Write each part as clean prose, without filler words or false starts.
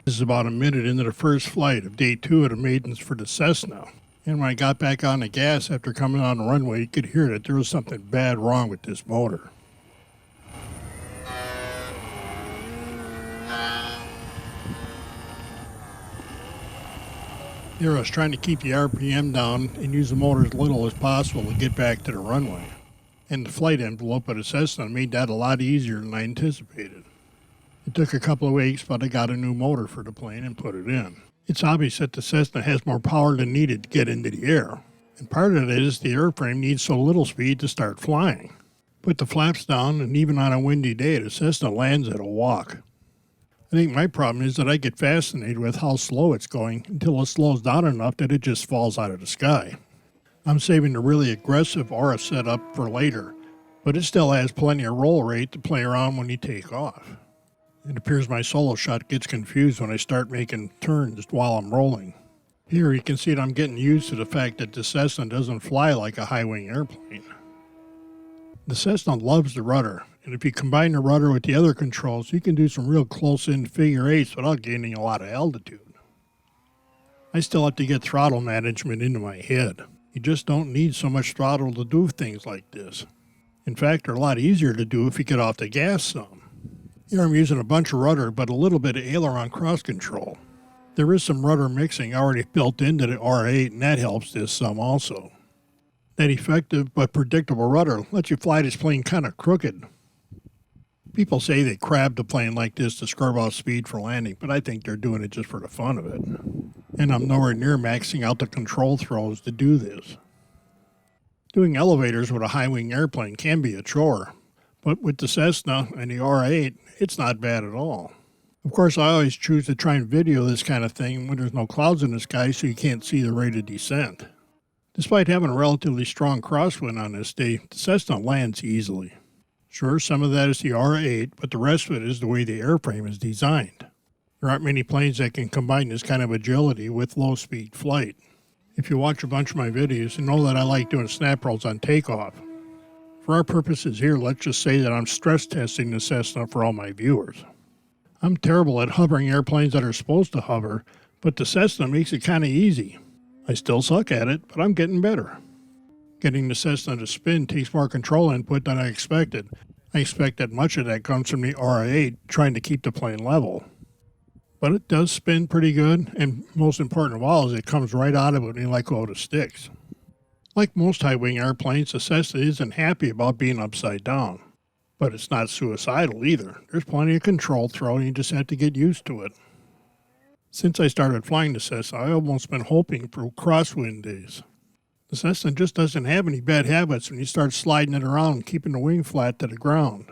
This is about a minute into the first flight of day 2 of the Maidens for the Cessna. And when I got back on the gas after coming on the runway, you could hear that there was something bad wrong with this motor. Here I was trying to keep the RPM down and use the motor as little as possible to get back to the runway. And the flight envelope of the Cessna made that a lot easier than I anticipated. It took a couple of weeks, but I got a new motor for the plane and put it in. It's obvious that the Cessna has more power than needed to get into the air. And part of it is the airframe needs so little speed to start flying. Put the flaps down, and even on a windy day, the Cessna lands at a walk. I think my problem is that I get fascinated with how slow it's going until it slows down enough that it just falls out of the sky. I'm saving the really aggressive aura setup for later, but it still has plenty of roll rate to play around when you take off. It appears my solo shot gets confused when I start making turns while I'm rolling. Here you can see that I'm getting used to the fact that the Cessna doesn't fly like a high-wing airplane. The Cessna loves the rudder, and if you combine the rudder with the other controls, you can do some real close-in figure eights without gaining a lot of altitude. I still have to get throttle management into my head. You just don't need so much throttle to do things like this. In fact, they're a lot easier to do if you get off the gas some. Here I'm using a bunch of rudder, but a little bit of aileron cross control. There is some rudder mixing already built into the R8, and that helps this some also. That effective but predictable rudder lets you fly this plane kind of crooked. People say they crab the plane like this to scrub off speed for landing, but I think they're doing it just for the fun of it. And I'm nowhere near maxing out the control throws to do this. Doing elevators with a high-wing airplane can be a chore, but with the Cessna and the R8, it's not bad at all. Of course, I always choose to try and video this kind of thing when there's no clouds in the sky so you can't see the rate of descent. Despite having a relatively strong crosswind on this day, the Cessna lands easily. Sure, some of that is the R8, but the rest of it is the way the airframe is designed. There aren't many planes that can combine this kind of agility with low-speed flight. If you watch a bunch of my videos, you know that I like doing snap rolls on takeoff. For our purposes here, let's just say that I'm stress testing the Cessna for all my viewers. I'm terrible at hovering airplanes that are supposed to hover, but the Cessna makes it kind of easy. I still suck at it, but I'm getting better. Getting the Cessna to spin takes more control input than I expected. I expect that much of that comes from the R8 trying to keep the plane level. But it does spin pretty good, and most important of all is it comes right out of it when you let go of the sticks. Like most high-wing airplanes, the Cessna isn't happy about being upside down. But it's not suicidal either. There's plenty of control throw, and you just have to get used to it. Since I started flying the Cessna, I've almost been hoping for crosswind days. The Cessna just doesn't have any bad habits when you start sliding it around, keeping the wing flat to the ground.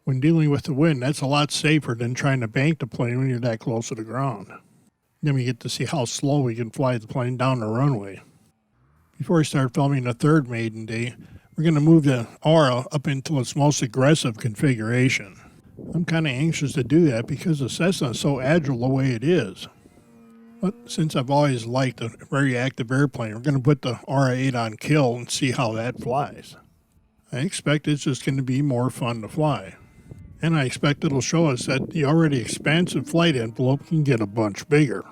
When dealing with the wind, that's a lot safer than trying to bank the plane when you're that close to the ground. Then we get to see how slow we can fly the plane down the runway. Before we start filming the third maiden day, we're going to move the aura up into its most aggressive configuration. I'm kind of anxious to do that because the Cessna is so agile the way it is. But since I've always liked a very active airplane, we're going to put the R8 on kill and see how that flies. I expect it's just going to be more fun to fly. And I expect it'll show us that the already expansive flight envelope can get a bunch bigger.